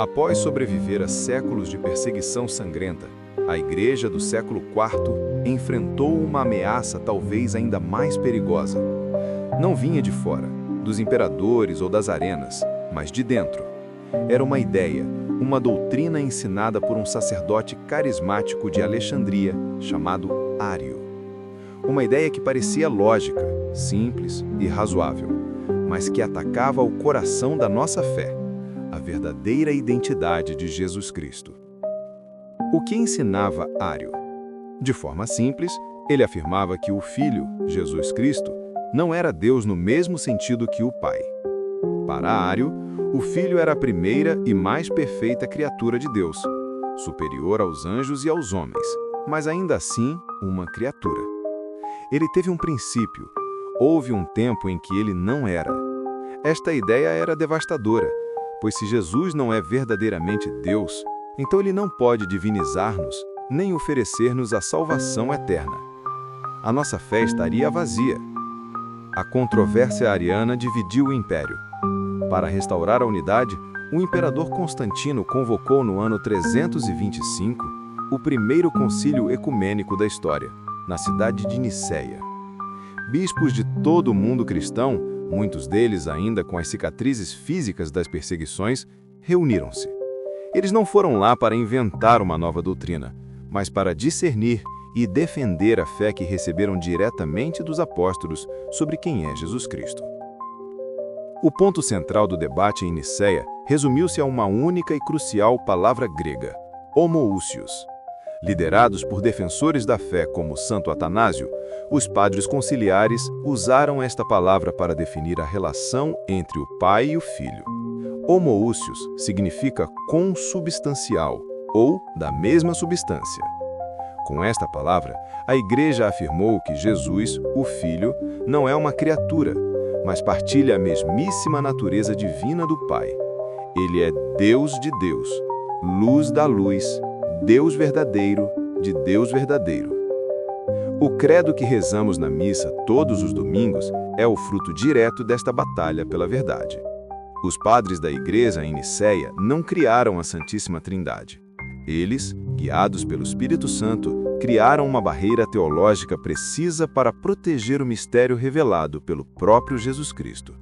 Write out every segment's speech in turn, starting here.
Após sobreviver a séculos de perseguição sangrenta, a Igreja do século IV enfrentou uma ameaça talvez ainda mais perigosa. Não vinha de fora, dos imperadores ou das arenas, mas de dentro. Era uma ideia, uma doutrina ensinada por um sacerdote carismático de Alexandria, chamado Ário. Uma ideia que parecia lógica, simples e razoável, mas que atacava o coração da nossa fé, a verdadeira identidade de Jesus Cristo. O que ensinava Ário? De forma simples, ele afirmava que o Filho, Jesus Cristo, não era Deus no mesmo sentido que o Pai. Para Ário, o Filho era a primeira e mais perfeita criatura de Deus, superior aos anjos e aos homens, mas ainda assim uma criatura. Ele teve um princípio, houve um tempo em que ele não era. Esta ideia era devastadora, pois se Jesus não é verdadeiramente Deus, então ele não pode divinizar-nos, nem oferecer-nos a salvação eterna. A nossa fé estaria vazia. A controvérsia ariana dividiu o império. Para restaurar a unidade, o imperador Constantino convocou no ano 325 o primeiro concílio ecumênico da história, na cidade de Niceia. Bispos de todo o mundo cristão, muitos deles ainda com as cicatrizes físicas das perseguições, reuniram-se. Eles não foram lá para inventar uma nova doutrina, mas para discernir e defender a fé que receberam diretamente dos apóstolos sobre quem é Jesus Cristo. O ponto central do debate em Niceia resumiu-se a uma única e crucial palavra grega, homoúsios. Liderados por defensores da fé como Santo Atanásio, os padres conciliares usaram esta palavra para definir a relação entre o Pai e o Filho. Homoúsios significa consubstancial, ou da mesma substância. Com esta palavra, a Igreja afirmou que Jesus, o Filho, não é uma criatura, mas partilha a mesmíssima natureza divina do Pai. Ele é Deus de Deus, luz da luz, Deus verdadeiro de Deus verdadeiro. O credo que rezamos na missa todos os domingos é o fruto direto desta batalha pela verdade. Os padres da Igreja em Niceia não criaram a Santíssima Trindade. Eles, guiados pelo Espírito Santo, criaram uma barreira teológica precisa para proteger o mistério revelado pelo próprio Jesus Cristo.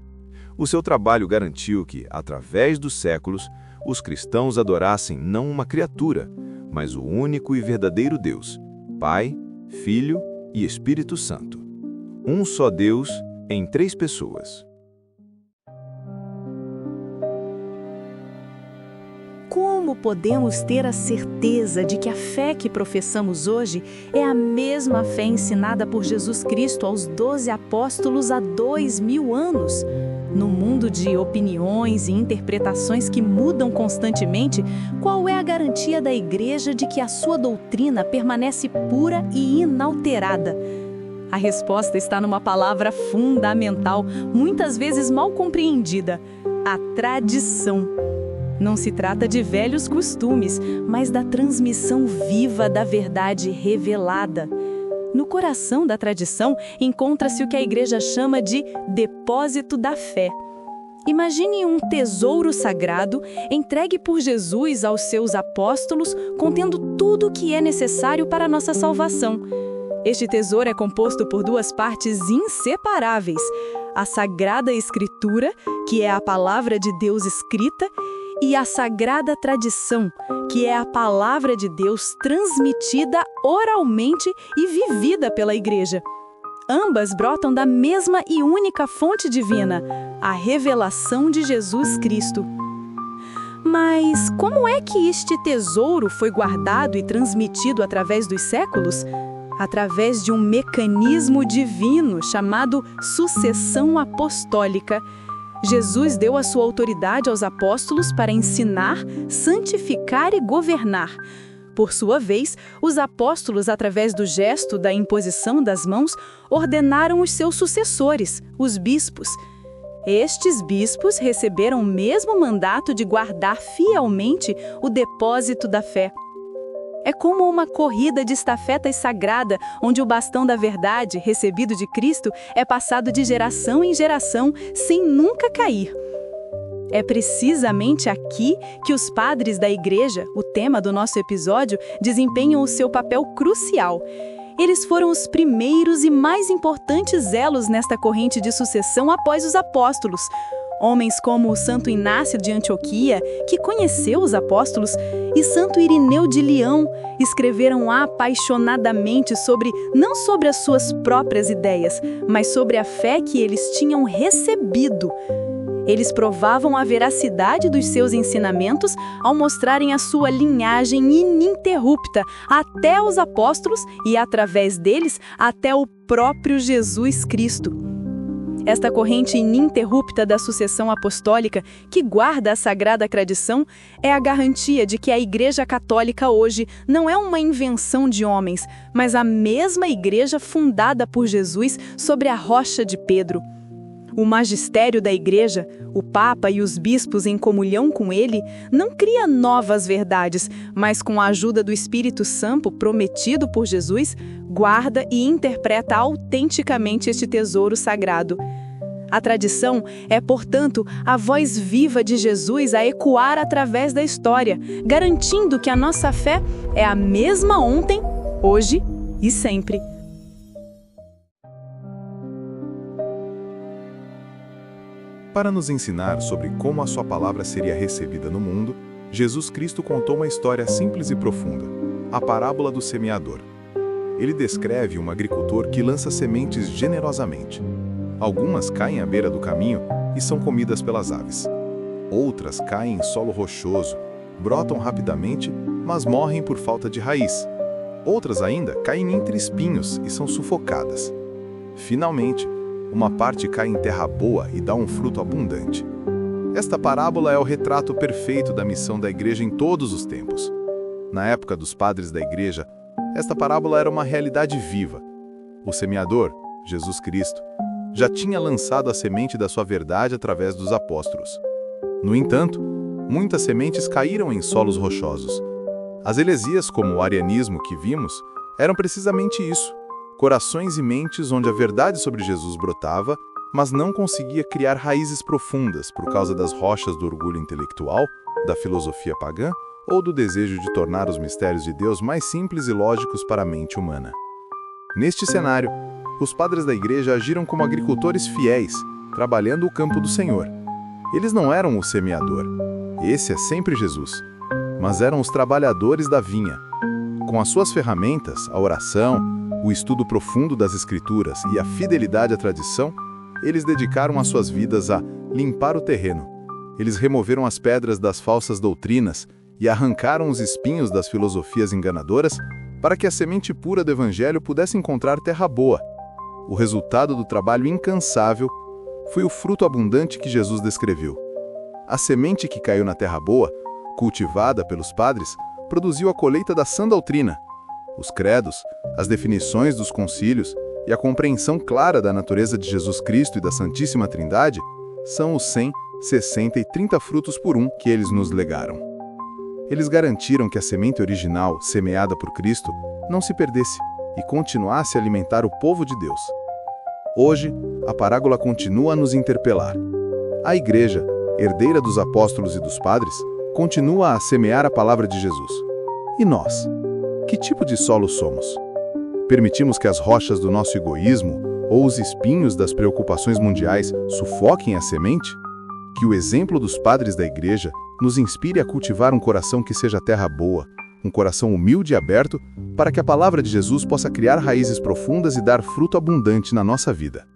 O seu trabalho garantiu que, através dos séculos, os cristãos adorassem não uma criatura, mas o único e verdadeiro Deus, Pai, Filho e Espírito Santo. Um só Deus em três pessoas. Como podemos ter a certeza de que a fé que professamos hoje é a mesma fé ensinada por Jesus Cristo aos 12 apóstolos há 2000 anos? No mundo de opiniões e interpretações que mudam constantemente, qual é a garantia da Igreja de que a sua doutrina permanece pura e inalterada? A resposta está numa palavra fundamental, muitas vezes mal compreendida: a tradição. Não se trata de velhos costumes, mas da transmissão viva da verdade revelada. No coração da tradição encontra-se o que a Igreja chama de depósito da fé. Imagine um tesouro sagrado entregue por Jesus aos seus apóstolos, contendo tudo o que é necessário para a nossa salvação. Este tesouro é composto por duas partes inseparáveis: a Sagrada Escritura, que é a palavra de Deus escrita, e a Sagrada Tradição, que é a palavra de Deus transmitida oralmente e vivida pela Igreja. Ambas brotam da mesma e única fonte divina, a revelação de Jesus Cristo. Mas como é que este tesouro foi guardado e transmitido através dos séculos? Através de um mecanismo divino chamado sucessão apostólica. Jesus deu a sua autoridade aos apóstolos para ensinar, santificar e governar. Por sua vez, os apóstolos, através do gesto da imposição das mãos, ordenaram os seus sucessores, os bispos. Estes bispos receberam o mesmo mandato de guardar fielmente o depósito da fé. É como uma corrida de estafetas sagrada, onde o bastão da verdade, recebido de Cristo, é passado de geração em geração, sem nunca cair. É precisamente aqui que os padres da Igreja, o tema do nosso episódio, desempenham o seu papel crucial. Eles foram os primeiros e mais importantes elos nesta corrente de sucessão após os apóstolos. Homens como o Santo Inácio de Antioquia, que conheceu os apóstolos, e Santo Irineu de Leão escreveram apaixonadamente não sobre as suas próprias ideias, mas sobre a fé que eles tinham recebido. Eles provavam a veracidade dos seus ensinamentos ao mostrarem a sua linhagem ininterrupta até os apóstolos e, através deles, até o próprio Jesus Cristo. Esta corrente ininterrupta da sucessão apostólica, que guarda a sagrada tradição, é a garantia de que a Igreja Católica hoje não é uma invenção de homens, mas a mesma Igreja fundada por Jesus sobre a rocha de Pedro. O magistério da Igreja, o Papa e os bispos em comunhão com ele, não cria novas verdades, mas com a ajuda do Espírito Santo prometido por Jesus, guarda e interpreta autenticamente este tesouro sagrado. A tradição é, portanto, a voz viva de Jesus a ecoar através da história, garantindo que a nossa fé é a mesma ontem, hoje e sempre. Para nos ensinar sobre como a sua palavra seria recebida no mundo, Jesus Cristo contou uma história simples e profunda, a parábola do semeador. Ele descreve um agricultor que lança sementes generosamente. Algumas caem à beira do caminho e são comidas pelas aves. Outras caem em solo rochoso, brotam rapidamente, mas morrem por falta de raiz. Outras ainda caem entre espinhos e são sufocadas. Finalmente, uma parte cai em terra boa e dá um fruto abundante. Esta parábola é o retrato perfeito da missão da Igreja em todos os tempos. Na época dos padres da Igreja, esta parábola era uma realidade viva. O semeador, Jesus Cristo, já tinha lançado a semente da sua verdade através dos apóstolos. No entanto, muitas sementes caíram em solos rochosos. As heresias, como o arianismo que vimos, eram precisamente isso. Corações e mentes onde a verdade sobre Jesus brotava, mas não conseguia criar raízes profundas por causa das rochas do orgulho intelectual, da filosofia pagã ou do desejo de tornar os mistérios de Deus mais simples e lógicos para a mente humana. Neste cenário, os padres da Igreja agiram como agricultores fiéis, trabalhando o campo do Senhor. Eles não eram o semeador, esse é sempre Jesus, mas eram os trabalhadores da vinha. Com as suas ferramentas, a oração, o estudo profundo das Escrituras e a fidelidade à tradição, eles dedicaram as suas vidas a limpar o terreno. Eles removeram as pedras das falsas doutrinas e arrancaram os espinhos das filosofias enganadoras para que a semente pura do Evangelho pudesse encontrar terra boa. O resultado do trabalho incansável foi o fruto abundante que Jesus descreveu. A semente que caiu na terra boa, cultivada pelos padres, produziu a colheita da sã doutrina. Os credos, as definições dos concílios e a compreensão clara da natureza de Jesus Cristo e da Santíssima Trindade são os 100, 60 e 30 frutos por um que eles nos legaram. Eles garantiram que a semente original, semeada por Cristo, não se perdesse e continuasse a alimentar o povo de Deus. Hoje, a parábola continua a nos interpelar. A Igreja, herdeira dos apóstolos e dos padres, continua a semear a palavra de Jesus. E nós? Que tipo de solo somos? Permitimos que as rochas do nosso egoísmo ou os espinhos das preocupações mundiais sufoquem a semente? Que o exemplo dos padres da Igreja nos inspire a cultivar um coração que seja terra boa, um coração humilde e aberto, para que a palavra de Jesus possa criar raízes profundas e dar fruto abundante na nossa vida.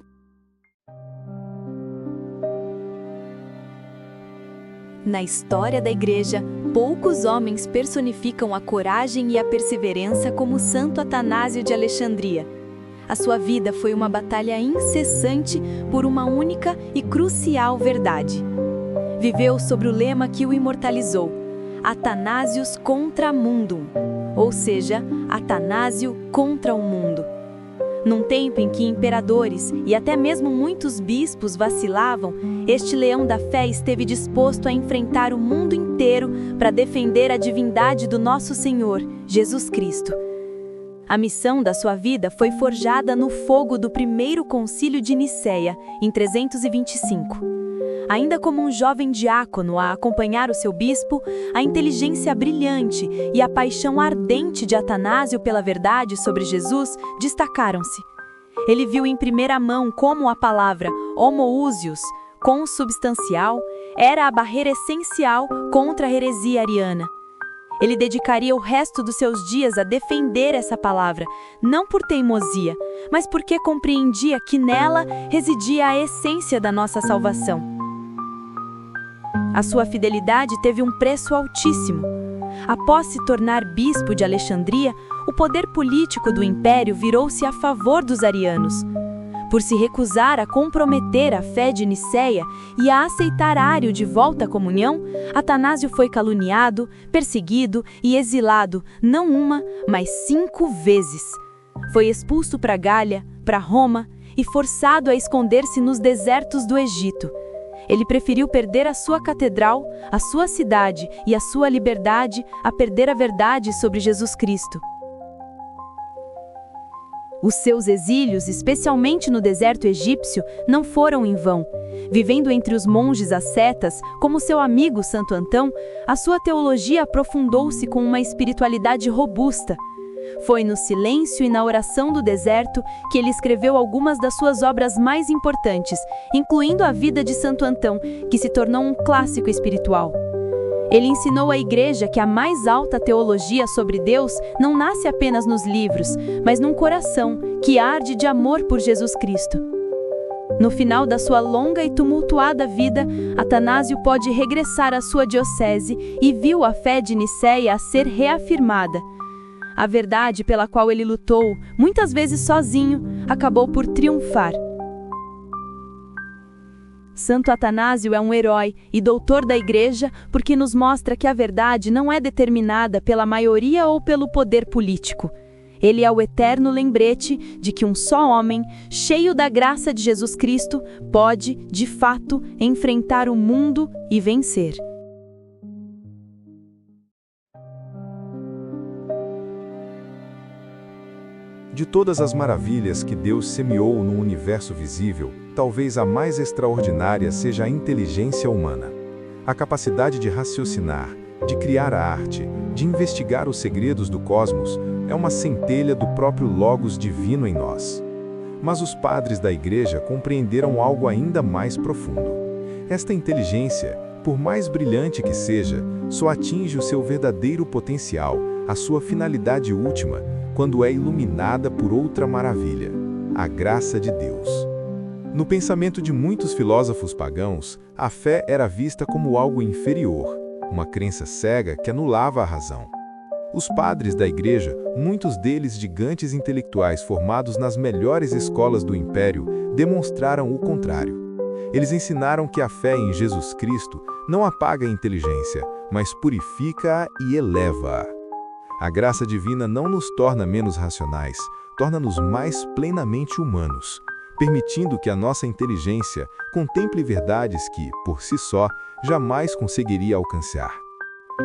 Na história da Igreja, poucos homens personificam a coragem e a perseverança como Santo Atanásio de Alexandria. A sua vida foi uma batalha incessante por uma única e crucial verdade. Viveu sob o lema que o imortalizou: Athanasius contra mundum, ou seja, Atanásio contra o mundo. Num tempo em que imperadores e até mesmo muitos bispos vacilavam, este leão da fé esteve disposto a enfrentar o mundo inteiro para defender a divindade do nosso Senhor, Jesus Cristo. A missão da sua vida foi forjada no fogo do primeiro concílio de Nicéia, em 325. Ainda como um jovem diácono a acompanhar o seu bispo, a inteligência brilhante e a paixão ardente de Atanásio pela verdade sobre Jesus destacaram-se. Ele viu em primeira mão como a palavra homoousios, consubstancial, era a barreira essencial contra a heresia ariana. Ele dedicaria o resto dos seus dias a defender essa palavra, não por teimosia, mas porque compreendia que nela residia a essência da nossa salvação. A sua fidelidade teve um preço altíssimo. Após se tornar bispo de Alexandria, o poder político do império virou-se a favor dos arianos. Por se recusar a comprometer a fé de Nicéia e a aceitar Ário de volta à comunhão, Atanásio foi caluniado, perseguido e exilado não uma, mas 5 vezes. Foi expulso para Gália, para Roma e forçado a esconder-se nos desertos do Egito. Ele preferiu perder a sua catedral, a sua cidade e a sua liberdade a perder a verdade sobre Jesus Cristo. Os seus exílios, especialmente no deserto egípcio, não foram em vão. Vivendo entre os monges ascetas, como seu amigo Santo Antão, a sua teologia aprofundou-se com uma espiritualidade robusta. Foi no silêncio e na oração do deserto que ele escreveu algumas das suas obras mais importantes, incluindo a vida de Santo Antão, que se tornou um clássico espiritual. Ele ensinou à Igreja que a mais alta teologia sobre Deus não nasce apenas nos livros, mas num coração que arde de amor por Jesus Cristo. No final da sua longa e tumultuada vida, Atanásio pôde regressar à sua diocese e viu a fé de Nicéia a ser reafirmada. A verdade pela qual ele lutou, muitas vezes sozinho, acabou por triunfar. Santo Atanásio é um herói e doutor da Igreja porque nos mostra que a verdade não é determinada pela maioria ou pelo poder político. Ele é o eterno lembrete de que um só homem, cheio da graça de Jesus Cristo, pode, de fato, enfrentar o mundo e vencer. De todas as maravilhas que Deus semeou no universo visível, talvez a mais extraordinária seja a inteligência humana. A capacidade de raciocinar, de criar a arte, de investigar os segredos do cosmos, é uma centelha do próprio Logos divino em nós. Mas os padres da Igreja compreenderam algo ainda mais profundo. Esta inteligência, por mais brilhante que seja, só atinge o seu verdadeiro potencial, a sua finalidade última, quando é iluminada por outra maravilha, a graça de Deus. No pensamento de muitos filósofos pagãos, a fé era vista como algo inferior, uma crença cega que anulava a razão. Os padres da Igreja, muitos deles gigantes intelectuais formados nas melhores escolas do Império, demonstraram o contrário. Eles ensinaram que a fé em Jesus Cristo não apaga a inteligência, mas purifica-a e eleva-a. A graça divina não nos torna menos racionais, torna-nos mais plenamente humanos, permitindo que a nossa inteligência contemple verdades que, por si só, jamais conseguiria alcançar.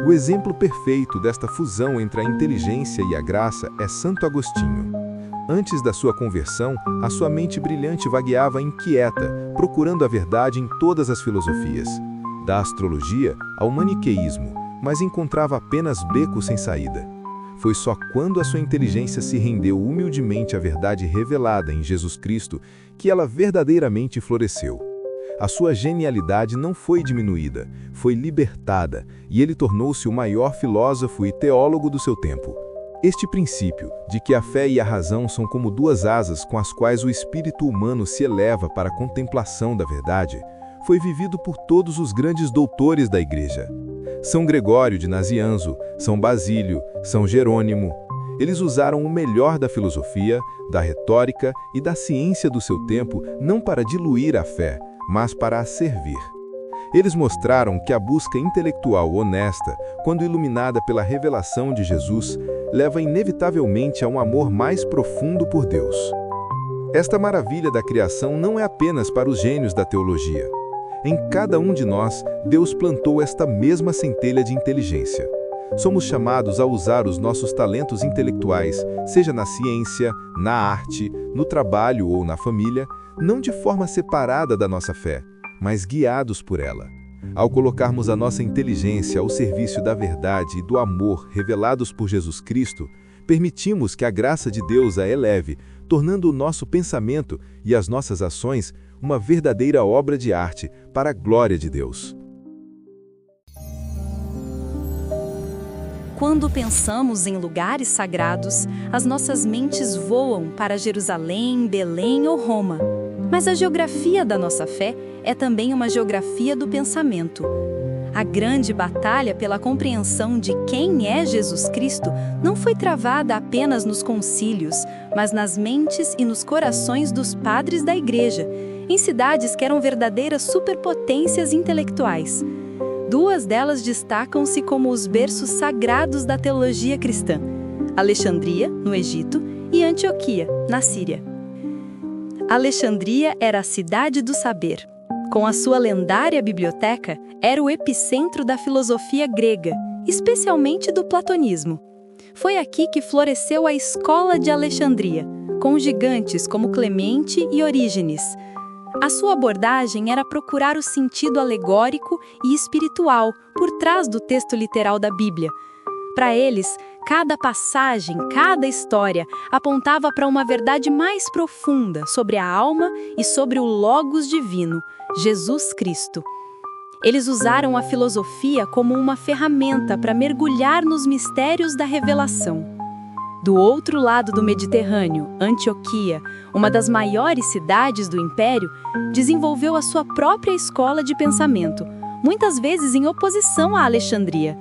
O exemplo perfeito desta fusão entre a inteligência e a graça é Santo Agostinho. Antes da sua conversão, a sua mente brilhante vagueava inquieta, procurando a verdade em todas as filosofias, da astrologia ao maniqueísmo, mas encontrava apenas becos sem saída. Foi só quando a sua inteligência se rendeu humildemente à verdade revelada em Jesus Cristo que ela verdadeiramente floresceu. A sua genialidade não foi diminuída, foi libertada, e ele tornou-se o maior filósofo e teólogo do seu tempo. Este princípio, de que a fé e a razão são como 2 asas com as quais o espírito humano se eleva para a contemplação da verdade, foi vivido por todos os grandes doutores da Igreja. São Gregório de Nazianzo, São Basílio, São Jerônimo. Eles usaram o melhor da filosofia, da retórica e da ciência do seu tempo não para diluir a fé, mas para a servir. Eles mostraram que a busca intelectual honesta, quando iluminada pela revelação de Jesus, leva inevitavelmente a um amor mais profundo por Deus. Esta maravilha da criação não é apenas para os gênios da teologia. Em cada um de nós, Deus plantou esta mesma centelha de inteligência. Somos chamados a usar os nossos talentos intelectuais, seja na ciência, na arte, no trabalho ou na família, não de forma separada da nossa fé, mas guiados por ela. Ao colocarmos a nossa inteligência ao serviço da verdade e do amor revelados por Jesus Cristo, permitimos que a graça de Deus a eleve, tornando o nosso pensamento e as nossas ações uma verdadeira obra de arte para a glória de Deus. Quando pensamos em lugares sagrados, as nossas mentes voam para Jerusalém, Belém ou Roma. Mas a geografia da nossa fé é também uma geografia do pensamento. A grande batalha pela compreensão de quem é Jesus Cristo não foi travada apenas nos concílios, mas nas mentes e nos corações dos padres da Igreja, em cidades que eram verdadeiras superpotências intelectuais. Duas delas destacam-se como os berços sagrados da teologia cristã: Alexandria, no Egito, e Antioquia, na Síria. Alexandria era a cidade do saber. Com a sua lendária biblioteca, era o epicentro da filosofia grega, especialmente do platonismo. Foi aqui que floresceu a Escola de Alexandria, com gigantes como Clemente e Orígenes. A sua abordagem era procurar o sentido alegórico e espiritual por trás do texto literal da Bíblia. Para eles, cada passagem, cada história apontava para uma verdade mais profunda sobre a alma e sobre o Logos divino, Jesus Cristo. Eles usaram a filosofia como uma ferramenta para mergulhar nos mistérios da revelação. Do outro lado do Mediterrâneo, Antioquia, uma das maiores cidades do Império, desenvolveu a sua própria escola de pensamento, muitas vezes em oposição à Alexandria.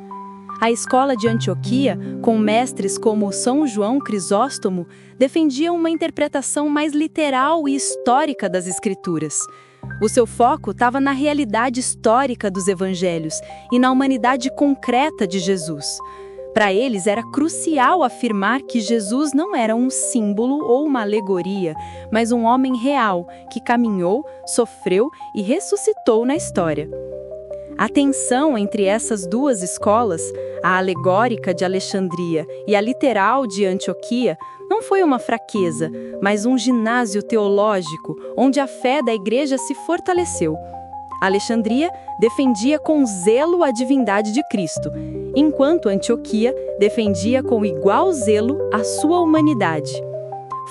A escola de Antioquia, com mestres como São João Crisóstomo, defendia uma interpretação mais literal e histórica das Escrituras. O seu foco estava na realidade histórica dos evangelhos e na humanidade concreta de Jesus. Para eles era crucial afirmar que Jesus não era um símbolo ou uma alegoria, mas um homem real que caminhou, sofreu e ressuscitou na história. A tensão entre essas duas escolas, a alegórica de Alexandria e a literal de Antioquia, não foi uma fraqueza, mas um ginásio teológico onde a fé da Igreja se fortaleceu. Alexandria defendia com zelo a divindade de Cristo, enquanto Antioquia defendia com igual zelo a sua humanidade.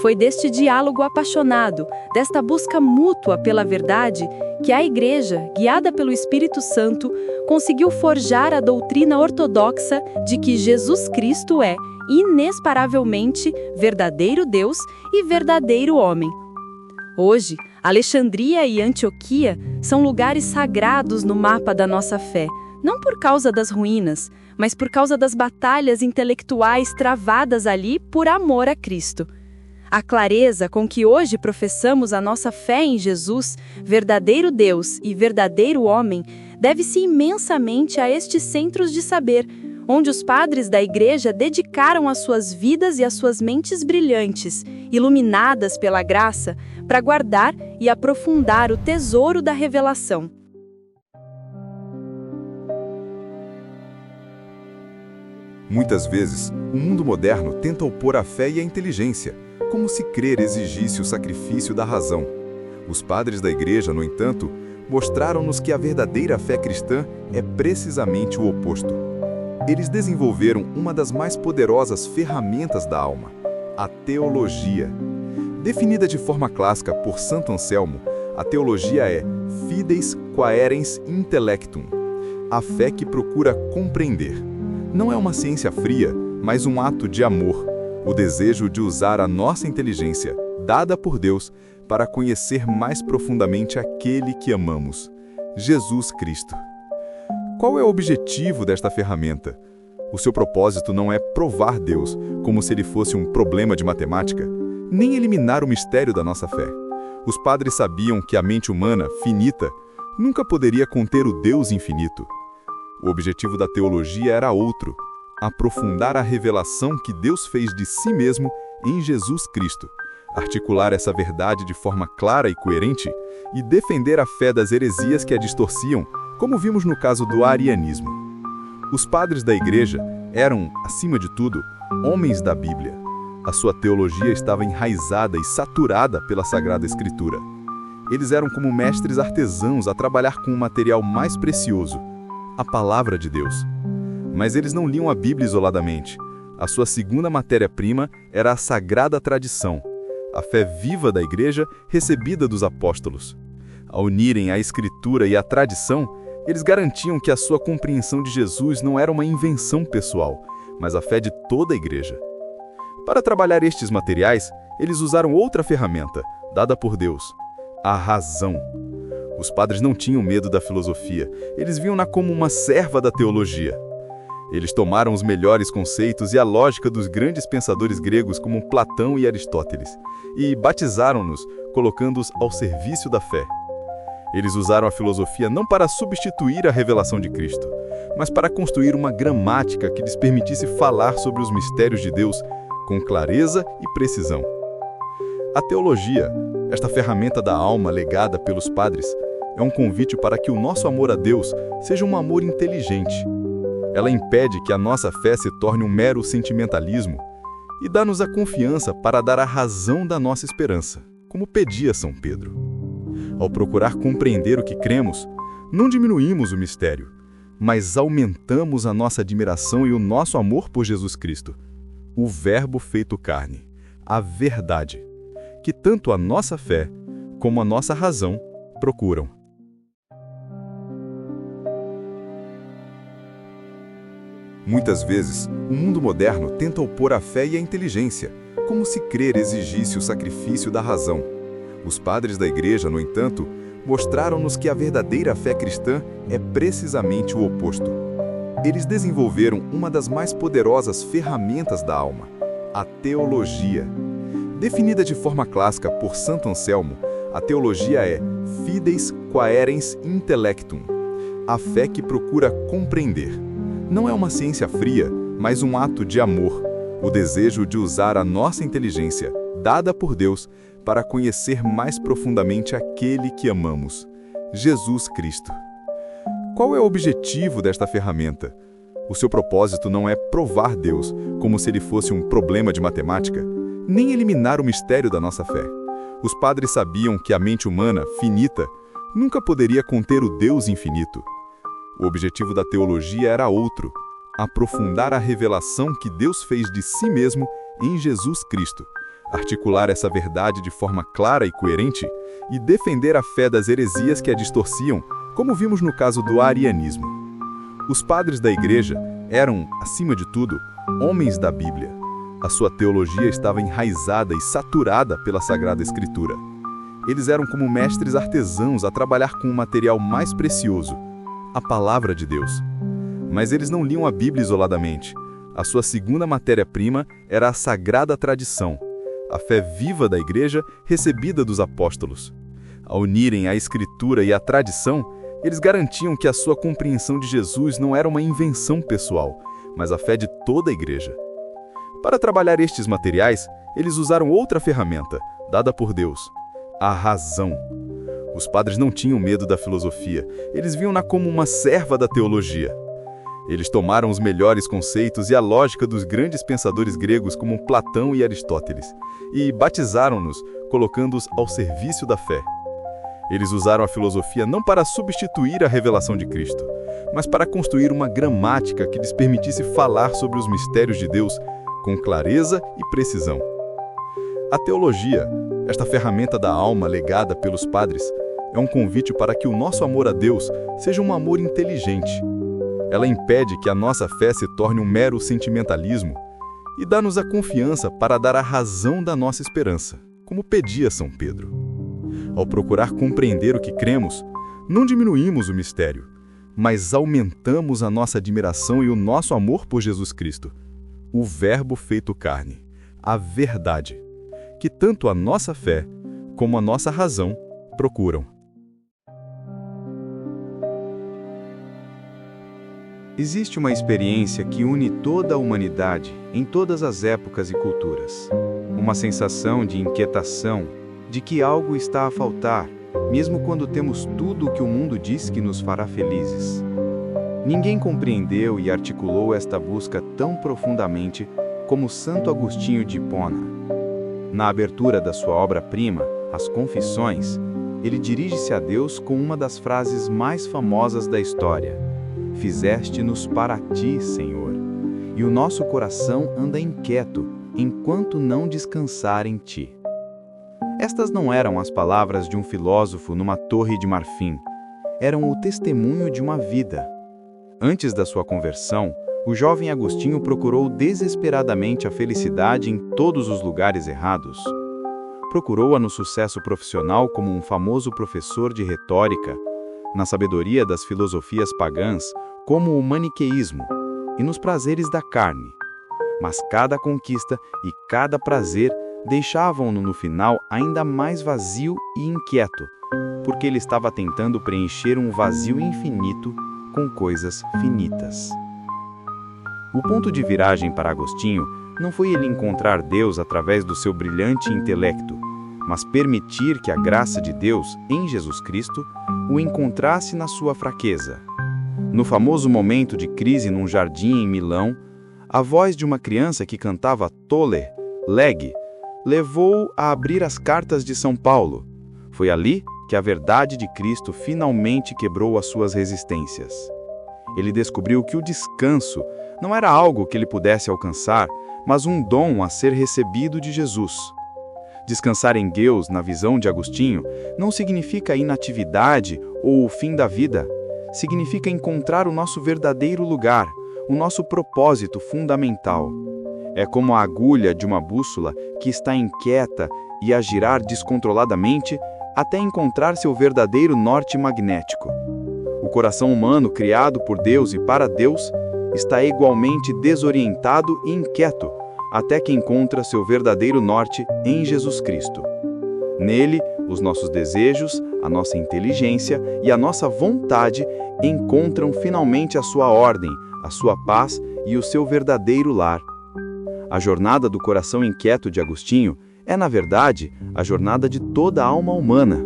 Foi deste diálogo apaixonado, desta busca mútua pela verdade, que a Igreja, guiada pelo Espírito Santo, conseguiu forjar a doutrina ortodoxa de que Jesus Cristo é, inexparavelmente, verdadeiro Deus e verdadeiro homem. Hoje, Alexandria e Antioquia são lugares sagrados no mapa da nossa fé, não por causa das ruínas, mas por causa das batalhas intelectuais travadas ali por amor a Cristo. A clareza com que hoje professamos a nossa fé em Jesus, verdadeiro Deus e verdadeiro homem, deve-se imensamente a estes centros de saber, onde os padres da Igreja dedicaram as suas vidas e as suas mentes brilhantes, iluminadas pela graça, para guardar e aprofundar o tesouro da revelação. Muitas vezes, o mundo moderno tenta opor a fé e a inteligência, como se crer exigisse o sacrifício da razão. Os padres da Igreja, no entanto, mostraram-nos que a verdadeira fé cristã é precisamente o oposto. Eles desenvolveram uma das mais poderosas ferramentas da alma, a teologia. Definida de forma clássica por Santo Anselmo, a teologia é fides quaerens intellectum, a fé que procura compreender. Não é uma ciência fria, mas um ato de amor, o desejo de usar a nossa inteligência, dada por Deus, para conhecer mais profundamente aquele que amamos, Jesus Cristo. Qual é o objetivo desta ferramenta? O seu propósito não é provar Deus, como se ele fosse um problema de matemática, nem eliminar o mistério da nossa fé. Os padres sabiam que a mente humana, finita, nunca poderia conter o Deus infinito. O objetivo da teologia era outro: aprofundar a revelação que Deus fez de si mesmo em Jesus Cristo, articular essa verdade de forma clara e coerente e defender a fé das heresias que a distorciam, como vimos no caso do arianismo. Os padres da Igreja eram, acima de tudo, homens da Bíblia. A sua teologia estava enraizada e saturada pela Sagrada Escritura. Eles eram como mestres artesãos a trabalhar com o material mais precioso, a Palavra de Deus. Mas eles não liam a Bíblia isoladamente. A sua segunda matéria-prima era a sagrada tradição, a fé viva da Igreja recebida dos apóstolos. Ao unirem a Escritura e a tradição, eles garantiam que a sua compreensão de Jesus não era uma invenção pessoal, mas a fé de toda a Igreja. Para trabalhar estes materiais, eles usaram outra ferramenta, dada por Deus, a razão. Os padres não tinham medo da filosofia, eles viam-na como uma serva da teologia. Eles tomaram os melhores conceitos e a lógica dos grandes pensadores gregos como Platão e Aristóteles, e batizaram-nos, colocando-os ao serviço da fé. Eles usaram a filosofia não para substituir a revelação de Cristo, mas para construir uma gramática que lhes permitisse falar sobre os mistérios de Deus com clareza e precisão. A teologia, esta ferramenta da alma legada pelos padres, é um convite para que o nosso amor a Deus seja um amor inteligente. Ela impede que a nossa fé se torne um mero sentimentalismo e dá-nos a confiança para dar a razão da nossa esperança, como pedia São Pedro. Ao procurar compreender o que cremos, não diminuímos o mistério, mas aumentamos a nossa admiração e o nosso amor por Jesus Cristo, o Verbo feito carne, a verdade, que tanto a nossa fé como a nossa razão procuram. Muitas vezes, o mundo moderno tenta opor a fé e a inteligência, como se crer exigisse o sacrifício da razão. Os padres da Igreja, no entanto, mostraram-nos que a verdadeira fé cristã é precisamente o oposto. Eles desenvolveram uma das mais poderosas ferramentas da alma, a teologia. Definida de forma clássica por Santo Anselmo, a teologia é fides quaerens intellectum, a fé que procura compreender. Não é uma ciência fria, mas um ato de amor, o desejo de usar a nossa inteligência, dada por Deus, para conhecer mais profundamente aquele que amamos, Jesus Cristo. Qual é o objetivo desta ferramenta? O seu propósito não é provar Deus, como se ele fosse um problema de matemática, nem eliminar o mistério da nossa fé. Os padres sabiam que a mente humana, finita, nunca poderia conter o Deus infinito. O objetivo da teologia era outro, aprofundar a revelação que Deus fez de si mesmo em Jesus Cristo, articular essa verdade de forma clara e coerente e defender a fé das heresias que a distorciam, como vimos no caso do arianismo. Os padres da Igreja eram, acima de tudo, homens da Bíblia. A sua teologia estava enraizada e saturada pela Sagrada Escritura. Eles eram como mestres artesãos a trabalhar com o material mais precioso, a Palavra de Deus. Mas eles não liam a Bíblia isoladamente. A sua segunda matéria-prima era a sagrada tradição, a fé viva da Igreja recebida dos apóstolos. Ao unirem a Escritura e a tradição, eles garantiam que a sua compreensão de Jesus não era uma invenção pessoal, mas a fé de toda a Igreja. Para trabalhar estes materiais, eles usaram outra ferramenta, dada por Deus, a razão. Os padres não tinham medo da filosofia, eles viam-na como uma serva da teologia. Eles tomaram os melhores conceitos e a lógica dos grandes pensadores gregos como Platão e Aristóteles, e batizaram-nos, colocando-os ao serviço da fé. Eles usaram a filosofia não para substituir a revelação de Cristo, mas para construir uma gramática que lhes permitisse falar sobre os mistérios de Deus com clareza e precisão. A teologia, esta ferramenta da alma legada pelos padres, é um convite para que o nosso amor a Deus seja um amor inteligente. Ela impede que a nossa fé se torne um mero sentimentalismo e dá-nos a confiança para dar a razão da nossa esperança, como pedia São Pedro. Ao procurar compreender o que cremos, não diminuímos o mistério, mas aumentamos a nossa admiração e o nosso amor por Jesus Cristo, o Verbo feito carne, a verdade, que tanto a nossa fé como a nossa razão procuram. Existe uma experiência que une toda a humanidade em todas as épocas e culturas. Uma sensação de inquietação, de que algo está a faltar, mesmo quando temos tudo o que o mundo diz que nos fará felizes. Ninguém compreendeu e articulou esta busca tão profundamente como Santo Agostinho de Hipona. Na abertura da sua obra-prima, As Confissões, ele dirige-se a Deus com uma das frases mais famosas da história: Fizeste-nos para ti, Senhor, e o nosso coração anda inquieto, enquanto não descansar em ti. Estas não eram as palavras de um filósofo numa torre de marfim, eram o testemunho de uma vida. Antes da sua conversão, o jovem Agostinho procurou desesperadamente a felicidade em todos os lugares errados. Procurou-a no sucesso profissional como um famoso professor de retórica, na sabedoria das filosofias pagãs, como o maniqueísmo, e nos prazeres da carne. Mas cada conquista e cada prazer deixavam-no no final ainda mais vazio e inquieto, porque ele estava tentando preencher um vazio infinito com coisas finitas. O ponto de viragem para Agostinho não foi ele encontrar Deus através do seu brilhante intelecto, mas permitir que a graça de Deus, em Jesus Cristo, o encontrasse na sua fraqueza. No famoso momento de crise num jardim em Milão, a voz de uma criança que cantava Toller, Lege, levou-o a abrir as cartas de São Paulo. Foi ali que a verdade de Cristo finalmente quebrou as suas resistências. Ele descobriu que o descanso não era algo que ele pudesse alcançar, mas um dom a ser recebido de Jesus. Descansar em Deus, na visão de Agostinho, não significa inatividade ou o fim da vida. Significa encontrar o nosso verdadeiro lugar, o nosso propósito fundamental. É como a agulha de uma bússola que está inquieta e a girar descontroladamente até encontrar seu verdadeiro norte magnético. O coração humano, criado por Deus e para Deus, está igualmente desorientado e inquieto, até que encontra seu verdadeiro norte em Jesus Cristo. Nele, os nossos desejos, a nossa inteligência e a nossa vontade encontram finalmente a sua ordem, a sua paz e o seu verdadeiro lar. A jornada do coração inquieto de Agostinho é, na verdade, a jornada de toda a alma humana.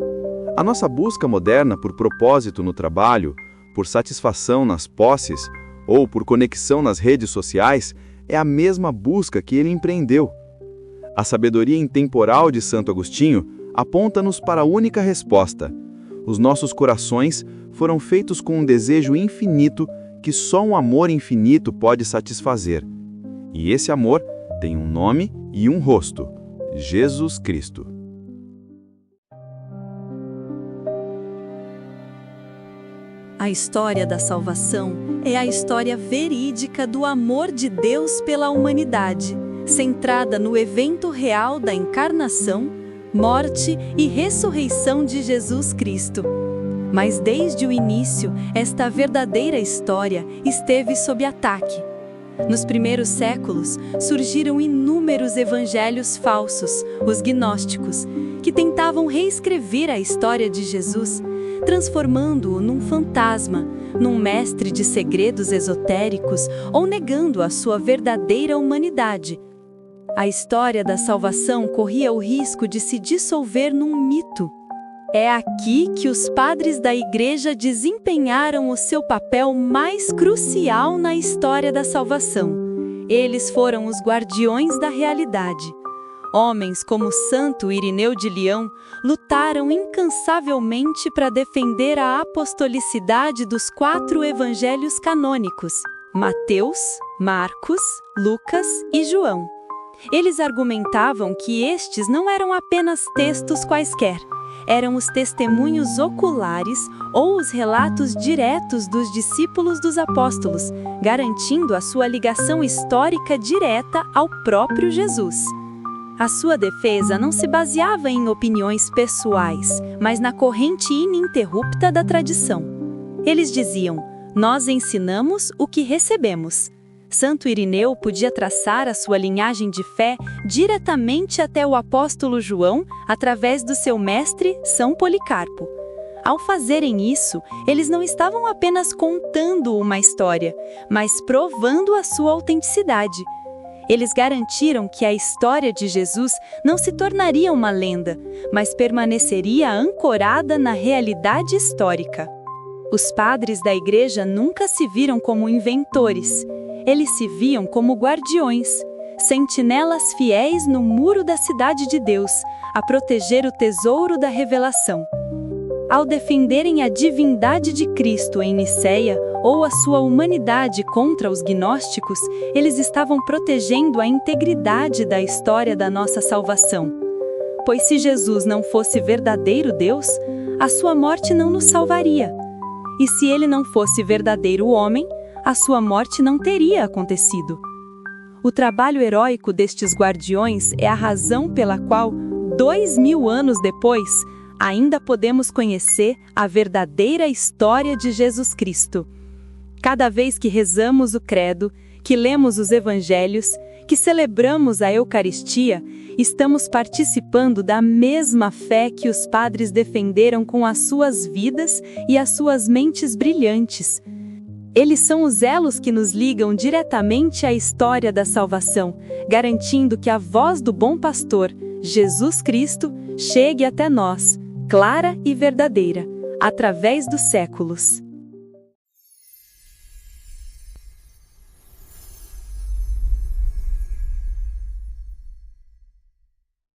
A nossa busca moderna por propósito no trabalho, por satisfação nas posses ou por conexão nas redes sociais é a mesma busca que ele empreendeu. A sabedoria intemporal de Santo Agostinho aponta-nos para a única resposta. Os nossos corações foram feitos com um desejo infinito que só um amor infinito pode satisfazer. E esse amor tem um nome e um rosto: Jesus Cristo. A história da salvação é a história verídica do amor de Deus pela humanidade, centrada no evento real da encarnação, morte e ressurreição de Jesus Cristo. Mas desde o início, esta verdadeira história esteve sob ataque. Nos primeiros séculos, surgiram inúmeros evangelhos falsos, os gnósticos, que tentavam reescrever a história de Jesus, transformando-o num fantasma, num mestre de segredos esotéricos ou negando a sua verdadeira humanidade. A história da salvação corria o risco de se dissolver num mito. É aqui que os padres da Igreja desempenharam o seu papel mais crucial na história da salvação. Eles foram os guardiões da realidade. Homens como Santo Irineu de Leão lutaram incansavelmente para defender a apostolicidade dos 4 evangelhos canônicos: Mateus, Marcos, Lucas e João. Eles argumentavam que estes não eram apenas textos quaisquer, eram os testemunhos oculares ou os relatos diretos dos discípulos dos apóstolos, garantindo a sua ligação histórica direta ao próprio Jesus. A sua defesa não se baseava em opiniões pessoais, mas na corrente ininterrupta da tradição. Eles diziam: nós ensinamos o que recebemos. Santo Irineu podia traçar a sua linhagem de fé diretamente até o apóstolo João, através do seu mestre, São Policarpo. Ao fazerem isso, eles não estavam apenas contando uma história, mas provando a sua autenticidade. Eles garantiram que a história de Jesus não se tornaria uma lenda, mas permaneceria ancorada na realidade histórica. Os padres da Igreja nunca se viram como inventores. Eles se viam como guardiões, sentinelas fiéis no muro da cidade de Deus, a proteger o tesouro da revelação. Ao defenderem a divindade de Cristo em Nicéia ou a sua humanidade contra os gnósticos, eles estavam protegendo a integridade da história da nossa salvação. Pois se Jesus não fosse verdadeiro Deus, a sua morte não nos salvaria. E se ele não fosse verdadeiro homem, a sua morte não teria acontecido. O trabalho heróico destes guardiões é a razão pela qual, 2000 anos depois, ainda podemos conhecer a verdadeira história de Jesus Cristo. Cada vez que rezamos o credo, que lemos os evangelhos, que celebramos a Eucaristia, estamos participando da mesma fé que os padres defenderam com as suas vidas e as suas mentes brilhantes. Eles são os elos que nos ligam diretamente à história da salvação, garantindo que a voz do bom pastor, Jesus Cristo, chegue até nós, clara e verdadeira, através dos séculos.